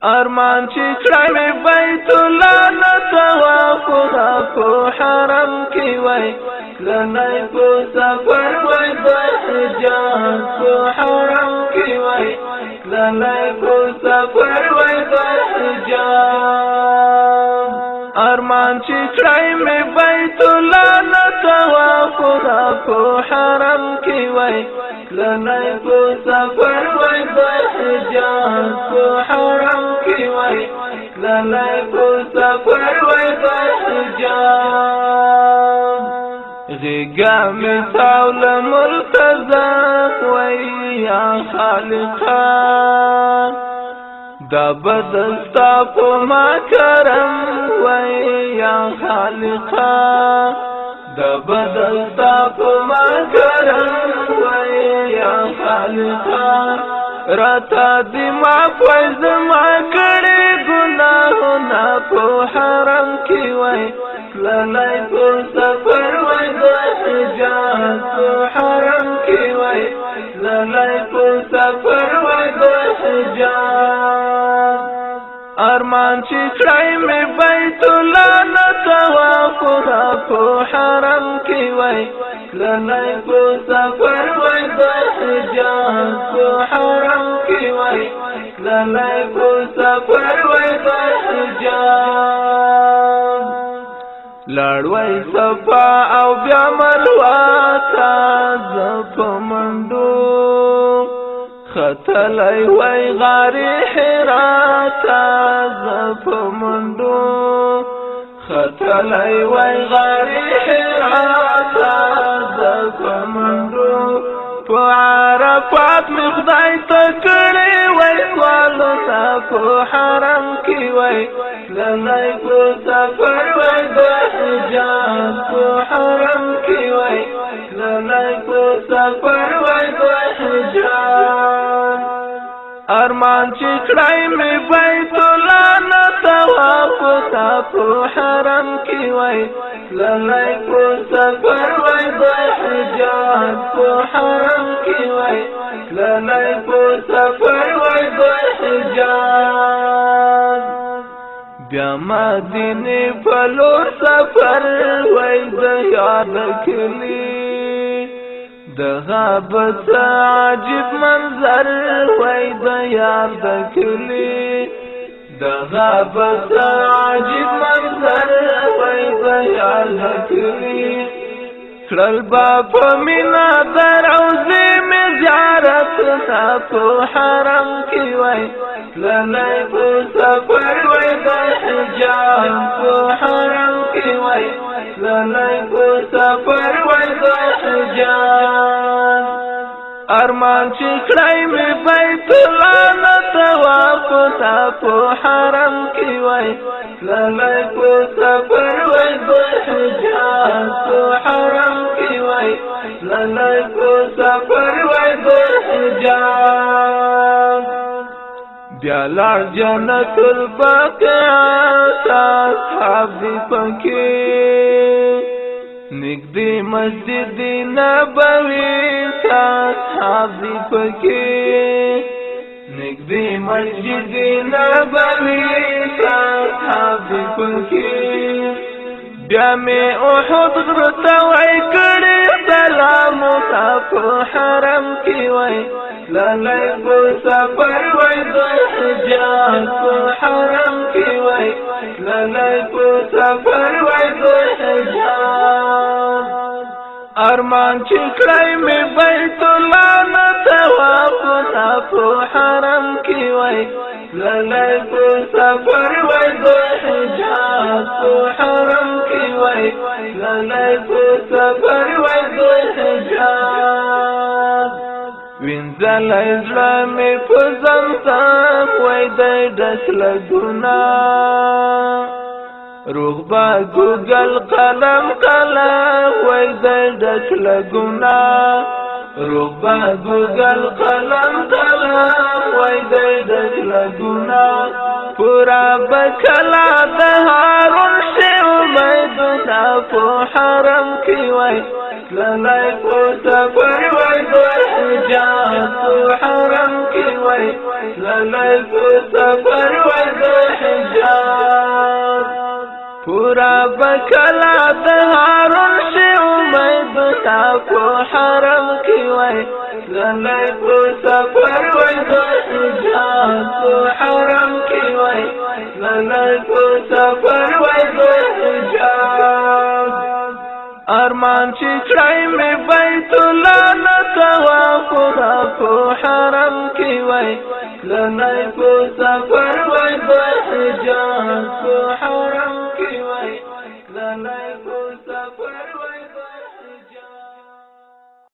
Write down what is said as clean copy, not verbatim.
ارمان چې کړی مې بیت الله نه طواف په حرم کې وای لنای په سفر وای د حجاز په حرم کې وای لنای په سفر وای د حجاز ارمان چې کړی مې بیت الله نه طواف په حرم کې وای لنای په سفر وای د حجاز په حرم کې وای لنای په سفر وای د حجاز غیگا می تاول مرتضا وای یا خالقا دا بدستا په ما کرم وای یا خالقا دا بدستا په ما کرم وای یا خالقا راتا دی ما فیض ما کړي ګناهونه په حرم کې وای لنای په سفر وای د حجاز په حرم کې وای لنای په سفر وای د حجاز ارمان چې کړی مې بیت الله نه طواف په حرم کې وای لنای په سفر وای د حجاز په حرم کې وای لنای په سفر وای د حجاز لړوي صفا او بیا مروه تا زپ منډو خطلای وای غاری حرا تا زپ منډو خطلای وای غاری حرا تا زپ منډو په عرفات می خدای تکړه وای والو تا په حرم کې وای لنای په سفر وای د حجاز په حرم کې وای لنای په سفر وای د حجاز ارمان چې کړی مې بیت الله نه طواف په حرم کې وای لنای په سفر وای د حجاز په حرم کې وای لنای په سفر وای د حجاز بیا مدینه په لور سفر وای د یاد کلی د غابت عجیب منظر وای د یاد کلی د غابت عجیب منظر وای د یاد کلی کړل باب مینا دروازه می زیارت تا په حرم کې وای لنای په سفر وای د حجاز په حرم کې وای لنای په سفر وای د حجاز ارمان چې کړی مې بیت الله نه طواف په حرم کې وای لنای په سفر وای د حجاز په حرم کې وای لنای په سفر وای د حجاز بیا لار جنت البقیع اصحاب دی پکې نږدې مسجد نبوي اصحاب دی پکې نږدې مسجد نبوي اصحاب دی پکې بیا مې احد غرته وای کړي سلام په حرم کې وای لنای په سفر وای د حجاز په حرم کې وای لنای په سفر وای د حجاز ارمان چې کړی مې بیت الله نه طواف په حرم کې وای لنای په سفر وای د حجاز په حرم کې وای لنای په سفر وای د حجاز وینځل اسلامي په زمزم وای د ډس لګونا روح با ګوګل قلم وای د ډس لګونا روح با ګوګل قلم وای د ډس لګونا پورا بکلا د هارون شه امید په حرم کې وای لنای په سفر وای د حجاز حرم کې وای تللی په سفر وای د حجاز پورا بکلا د هارون شي امید تاکو حرم کی وای تللی په سفر وای د حجاز حرم کی وای تللی په سفر وای د حجاز ارمان چې کړای مې بیت الله نطواف په حرم کې وای تللی په سفر وای د حجاز په حرم کې وای تللی